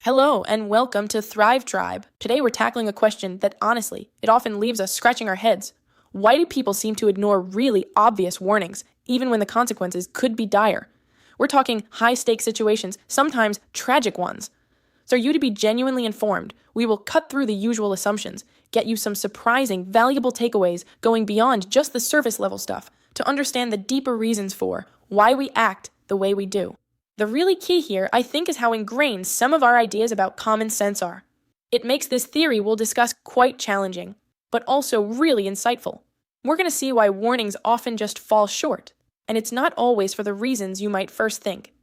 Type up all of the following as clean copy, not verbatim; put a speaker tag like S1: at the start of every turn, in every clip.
S1: Hello and welcome to Thrive Tribe. Today we're tackling a question that honestly, it often leaves us scratching our heads. Why do people seem to ignore really obvious warnings, even when the consequences could be dire? We're talking high-stakes situations, sometimes tragic ones. So you to be genuinely informed, we will cut through the usual assumptions, get you some surprising, valuable takeaways going beyond just the surface level stuff, to understand the deeper reasons for why we act the way we do. The really key here, I think, is how ingrained some of our ideas about common sense are. It makes this theory we'll discuss quite challenging, but also really insightful. We're going to see why warnings often just fall short, and it's not always for the reasons you might first think.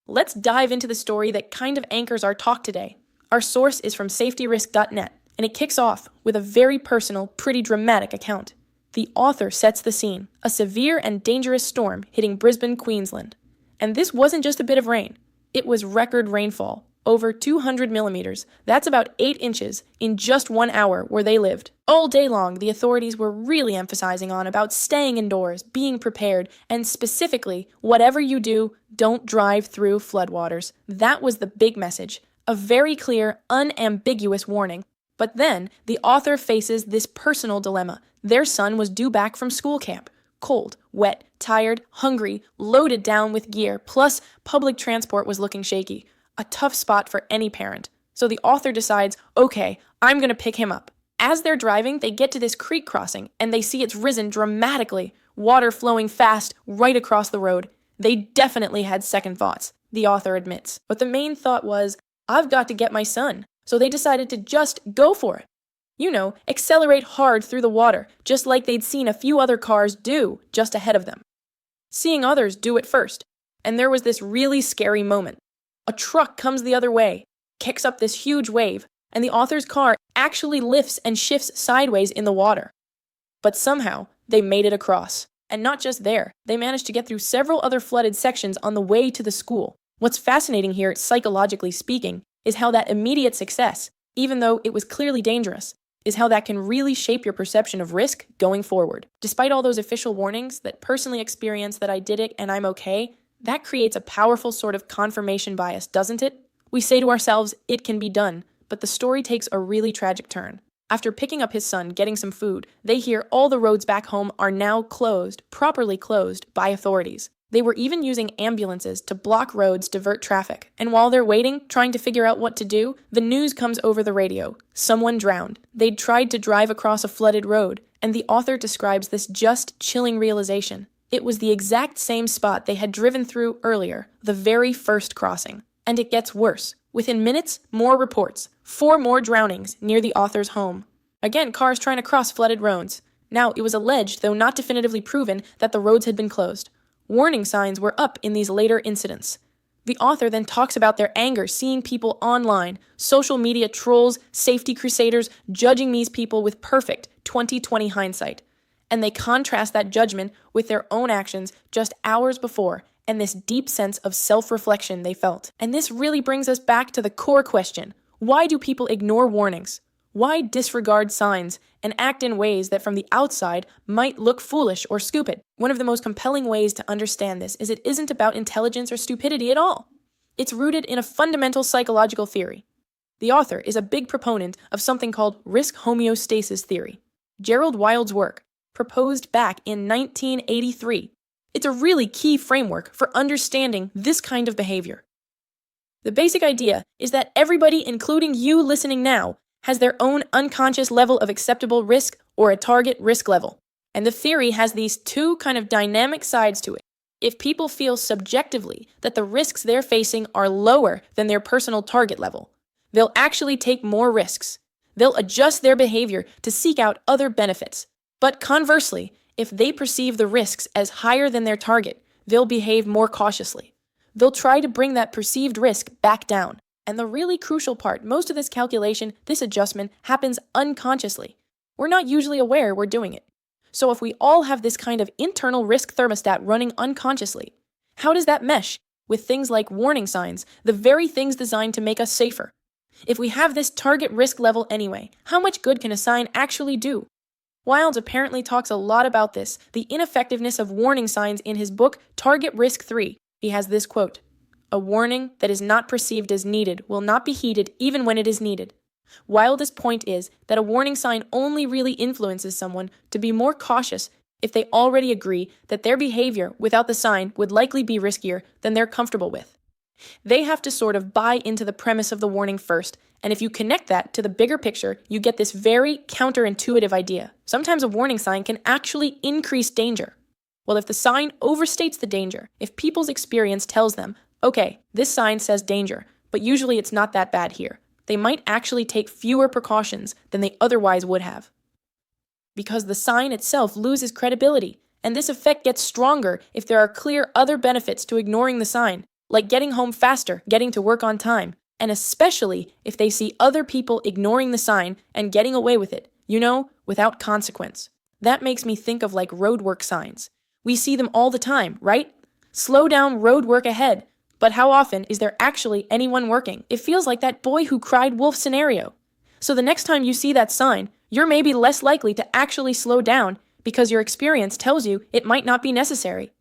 S1: Let's dive into the story that kind of anchors our talk today. Our source is from safetyrisk.net, and it kicks off with a very personal, pretty dramatic account. The author sets the scene, a severe and dangerous storm hitting Brisbane, Queensland. And this wasn't just a bit of rain. It was record rainfall, over 200 millimeters. That's about 8 inches in just 1 hour where they lived. All day long, the authorities were really emphasizing on about staying indoors, being prepared, and specifically, whatever you do, don't drive through floodwaters. That was the big message. A very clear, unambiguous warning. But then, the author faces this personal dilemma. Their son was due back from school camp. Cold, wet, tired, hungry, loaded down with gear, plus public transport was looking shaky. A tough spot for any parent. So the author decides, okay, I'm going to pick him up. As they're driving, they get to this creek crossing, and they see it's risen dramatically, water flowing fast right across the road. They definitely had second thoughts, the author admits. But the main thought was, I've got to get my son. So they decided to just go for it. Accelerate hard through the water, just like they'd seen a few other cars do just ahead of them. Seeing others do it first, and there was this really scary moment. A truck comes the other way, kicks up this huge wave, and the author's car actually lifts and shifts sideways in the water. But somehow, they made it across. And not just there, they managed to get through several other flooded sections on the way to the school. What's fascinating here, psychologically speaking, is how that immediate success, even though it was clearly dangerous, is how that can really shape your perception of risk going forward. Despite all those official warnings that personally experience that I did it and I'm okay, that creates a powerful sort of confirmation bias, doesn't it? We say to ourselves, it can be done, but the story takes a really tragic turn. After picking up his son, getting some food, they hear all the roads back home are now closed, properly closed, by authorities. They were even using ambulances to block roads, divert traffic. And while they're waiting, trying to figure out what to do, the news comes over the radio. Someone drowned. They'd tried to drive across a flooded road, and the author describes this just chilling realization. It was the exact same spot they had driven through earlier, the very first crossing. And it gets worse. Within minutes, more reports. 4 more drownings near the author's home. Again, cars trying to cross flooded roads. Now, it was alleged, though not definitively proven, that the roads had been closed. Warning signs were up in these later incidents. The author then talks about their anger seeing people online, social media trolls, safety crusaders, judging these people with perfect 20/20 hindsight. And they contrast that judgment with their own actions just hours before and this deep sense of self-reflection they felt. And this really brings us back to the core question. Why do people ignore warnings? Why disregard signs and act in ways that from the outside might look foolish or stupid? One of the most compelling ways to understand this is it isn't about intelligence or stupidity at all. It's rooted in a fundamental psychological theory. The author is a big proponent of something called risk homeostasis theory. Gerald Wilde's work, proposed back in 1983. It's a really key framework for understanding this kind of behavior. The basic idea is that everybody, including you listening now, has their own unconscious level of acceptable risk or a target risk level. And the theory has these two kind of dynamic sides to it. If people feel subjectively that the risks they're facing are lower than their personal target level, they'll actually take more risks. They'll adjust their behavior to seek out other benefits. But conversely, if they perceive the risks as higher than their target, they'll behave more cautiously. They'll try to bring that perceived risk back down. And the really crucial part, most of this calculation, this adjustment, happens unconsciously. We're not usually aware we're doing it. So if we all have this kind of internal risk thermostat running unconsciously, how does that mesh with things like warning signs, the very things designed to make us safer? If we have this target risk level anyway, how much good can a sign actually do? Wilde apparently talks a lot about this, the ineffectiveness of warning signs in his book, Target Risk 3. He has this quote, A warning that is not perceived as needed will not be heeded even when it is needed. Wilde's point is that a warning sign only really influences someone to be more cautious if they already agree that their behavior without the sign would likely be riskier than they're comfortable with. They have to sort of buy into the premise of the warning first, and if you connect that to the bigger picture, you get this very counterintuitive idea. Sometimes a warning sign can actually increase danger. Well, if the sign overstates the danger, if people's experience tells them, okay, this sign says danger, but usually it's not that bad here, they might actually take fewer precautions than they otherwise would have. Because the sign itself loses credibility, and this effect gets stronger if there are clear other benefits to ignoring the sign, like getting home faster, getting to work on time, and especially if they see other people ignoring the sign and getting away with it, without consequence. That makes me think of like roadwork signs. We see them all the time, right? Slow down, road work ahead. But how often is there actually anyone working? It feels like that boy who cried wolf scenario. So the next time you see that sign, you're maybe less likely to actually slow down because your experience tells you it might not be necessary.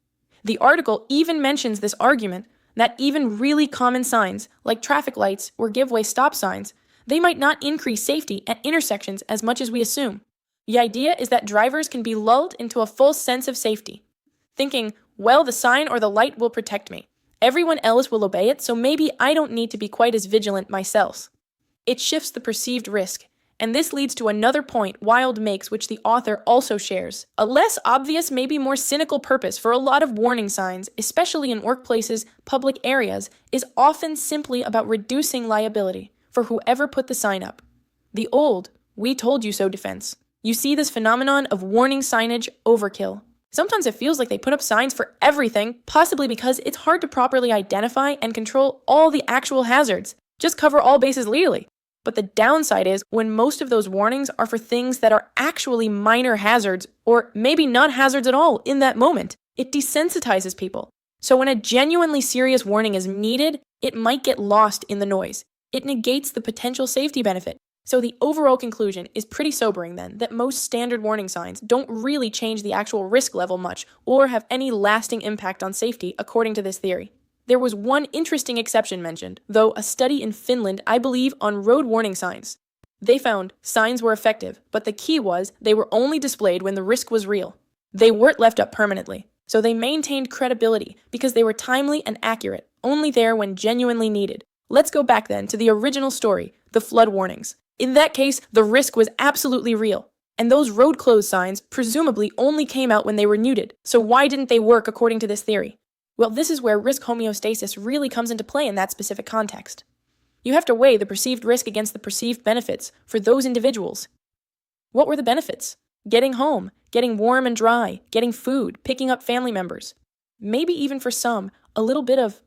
S1: The article even mentions this argument that even really common signs, like traffic lights or give-way stop signs, they might not increase safety at intersections as much as we assume. The idea is that drivers can be lulled into a false sense of safety, thinking, well, the sign or the light will protect me. Everyone else will obey it, so maybe I don't need to be quite as vigilant myself. It shifts the perceived risk, and this leads to another point Wilde makes, which the author also shares. A less obvious, maybe more cynical purpose for a lot of warning signs, especially in workplaces, public areas, is often simply about reducing liability for whoever put the sign up. The old, we told you so defense. You see this phenomenon of warning signage overkill. Sometimes it feels like they put up signs for everything, possibly because it's hard to properly identify and control all the actual hazards. Just cover all bases legally. But the downside is when most of those warnings are for things that are actually minor hazards, or maybe not hazards at all in that moment, it desensitizes people. So when a genuinely serious warning is needed, it might get lost in the noise. It negates the potential safety benefit. So the overall conclusion is pretty sobering then, that most standard warning signs don't really change the actual risk level much or have any lasting impact on safety, according to this theory. There was one interesting exception mentioned, though, a study in Finland, I believe, on road warning signs. They found signs were effective, but the key was they were only displayed when the risk was real. They weren't left up permanently, so they maintained credibility because they were timely and accurate, only there when genuinely needed. Let's go back then to the original story, the flood warnings. In that case, the risk was absolutely real, and those road closed signs presumably only came out when they were needed, so why didn't they work according to this theory? Well, this is where risk homeostasis really comes into play in that specific context. You have to weigh the perceived risk against the perceived benefits for those individuals. What were the benefits? Getting home, getting warm and dry, getting food, picking up family members. Maybe even for some, a little bit of,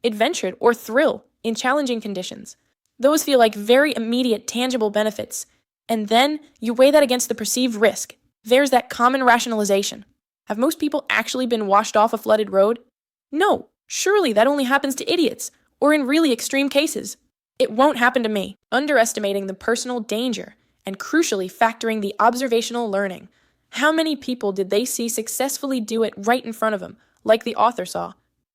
S1: adventure or thrill in challenging conditions. Those feel like very immediate, tangible benefits. And then you weigh that against the perceived risk. There's that common rationalization. Have most people actually been washed off a flooded road? No, surely that only happens to idiots, or in really extreme cases. It won't happen to me. Underestimating the personal danger, and crucially factoring the observational learning. How many people did they see successfully do it right in front of them, like the author saw?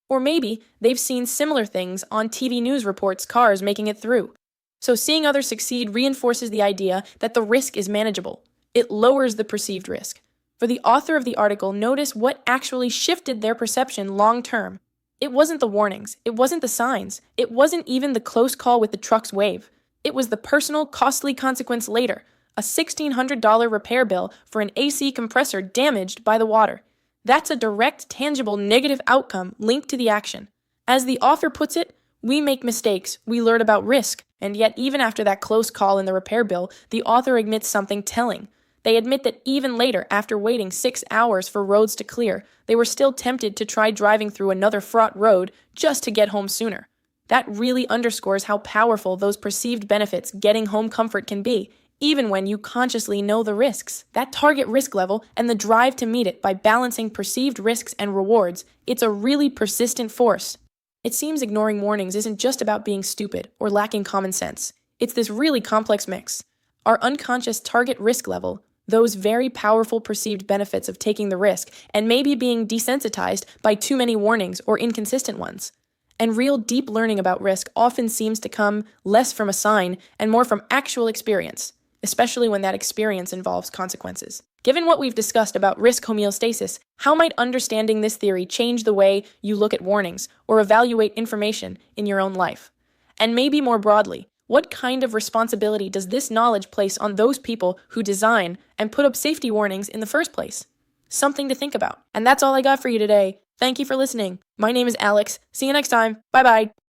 S1: Or maybe they've seen similar things on TV news reports, cars making it through. So seeing others succeed reinforces the idea that the risk is manageable. It lowers the perceived risk. For the author of the article, notice what actually shifted their perception long term. It wasn't the warnings, it wasn't the signs, it wasn't even the close call with the truck's wave. It was the personal, costly consequence later, a $1,600 repair bill for an AC compressor damaged by the water. That's a direct, tangible negative outcome linked to the action. As the author puts it, we make mistakes, we learn about risk, and yet even after that close call in the repair bill, the author admits something telling. They admit that even later, after waiting 6 hours for roads to clear, they were still tempted to try driving through another fraught road just to get home sooner. That really underscores how powerful those perceived benefits getting home comfort can be, even when you consciously know the risks. That target risk level and the drive to meet it by balancing perceived risks and rewards, it's a really persistent force. It seems ignoring warnings isn't just about being stupid or lacking common sense. It's this really complex mix. Our unconscious target risk level, those very powerful perceived benefits of taking the risk and maybe being desensitized by too many warnings or inconsistent ones. And real deep learning about risk often seems to come less from a sign and more from actual experience, especially when that experience involves consequences. Given what we've discussed about risk homeostasis, how might understanding this theory change the way you look at warnings or evaluate information in your own life? And maybe more broadly, what kind of responsibility does this knowledge place on those people who design and put up safety warnings in the first place? Something to think about. And that's all I got for you today. Thank you for listening. My name is Alex. See you next time. Bye-bye.